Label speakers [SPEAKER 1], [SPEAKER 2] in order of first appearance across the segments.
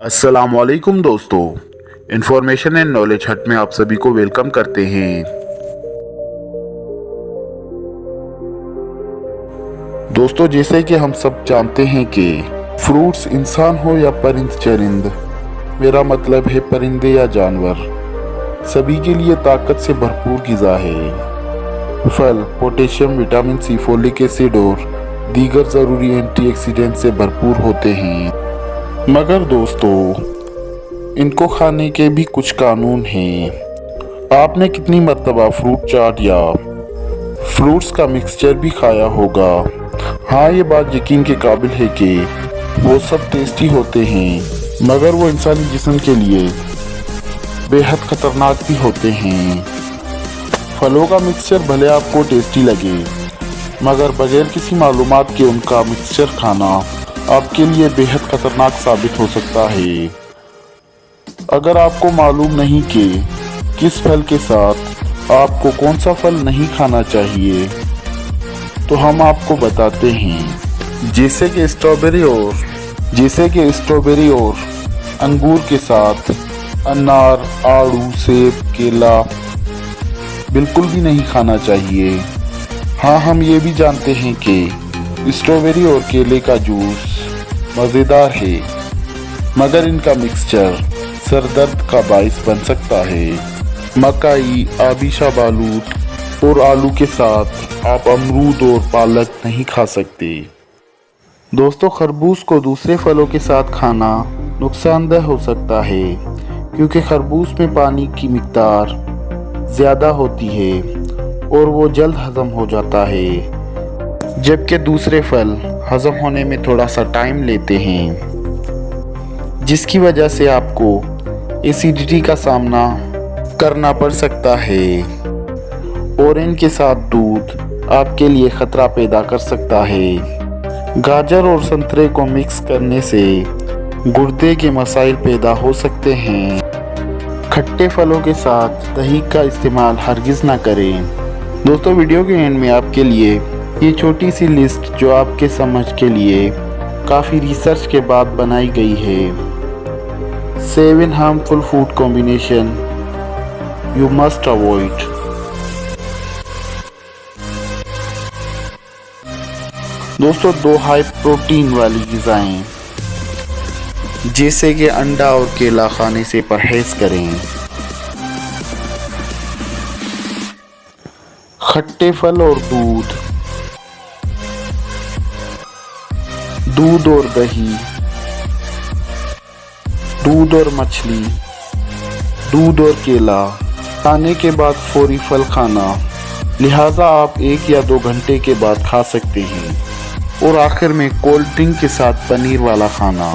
[SPEAKER 1] अस्सलाम वालेकुम दोस्तों, इंफॉर्मेशन एंड नॉलेज हट में आप सभी को वेलकम करते हैं। दोस्तों, जैसे कि हम सब जानते हैं कि फ्रूट्स इंसान हो या परिंद चरिंद, मेरा मतलब है परिंदे या जानवर, सभी के लिए ताकत से भरपूर ग़िज़ा है। फल potassium, vitamin C, folic acid और दीगर ज़रूरी एंटीऑक्सीडेंट से भरपूर होते हैं। मगर दोस्तों, इनको खाने के भी कुछ कानून हैं। आपने कितनी मर्तबा फ्रूट चाट या फ्रूट्स का मिक्सचर भी खाया होगा। हाँ, ये बात यकीन के काबिल है कि वो सब टेस्टी होते हैं, मगर वो इंसानी जिस्म के लिए बेहद ख़तरनाक भी होते हैं। फलों का मिक्सचर भले आपको टेस्टी लगे, मगर बगैर किसी मालूमात के उनका मिक्सचर खाना आपके लिए बेहद ख़तरनाक साबित हो सकता है। अगर आपको मालूम नहीं कि किस फल के साथ आपको कौन सा फल नहीं खाना चाहिए, तो हम आपको बताते हैं। जैसे कि स्ट्रॉबेरी और अंगूर के साथ अनार, आड़ू, सेब, केला बिल्कुल भी नहीं खाना चाहिए। हाँ, हम ये भी जानते हैं कि स्ट्रॉबेरी और केले का जूस मज़ेदार है, मगर इनका मिक्सचर सरदर्द का बाइस बन सकता है। मकई, आबिशा बालूद और आलू के साथ आप अमरूद और पालक नहीं खा सकते। दोस्तों, खरबूज को दूसरे फलों के साथ खाना नुकसानदेह हो सकता है, क्योंकि खरबूज में पानी की मिकदार ज़्यादा होती है और वो जल्द हज़म हो जाता है, जबकि दूसरे फल हज़म होने में थोड़ा सा टाइम लेते हैं, जिसकी वजह से आपको एसिडिटी का सामना करना पड़ सकता है। ऑरेंज के साथ दूध आपके लिए ख़तरा पैदा कर सकता है। गाजर और संतरे को मिक्स करने से गुर्दे के मसाइल पैदा हो सकते हैं। खट्टे फलों के साथ दही का इस्तेमाल हरगिज़ ना करें। दोस्तों, वीडियो के एंड में आपके लिए ये छोटी सी लिस्ट जो आपके समझ के लिए काफ़ी रिसर्च के बाद बनाई गई है। 7 harmful food combination you must avoid. दोस्तों, 2 हाई प्रोटीन वाली ग़िज़ाएं जैसे कि अंडा और केला खाने से परहेज़ करें। खट्टे फल और दूध और दही, दूध और मछली, दूध और केला खाने के बाद फौरी फल खाना, लिहाजा आप 1 या 2 घंटे के बाद खा सकते हैं। और आखिर में कोल्ड ड्रिंक के साथ पनीर वाला खाना।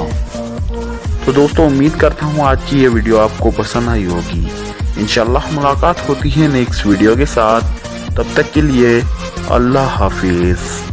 [SPEAKER 1] तो दोस्तों, उम्मीद करता हूँ आज की ये वीडियो आपको पसंद आई होगी। इंशाल्लाह मुलाकात होती है नेक्स्ट वीडियो के साथ। तब तक के लिए अल्लाह हाफिज़।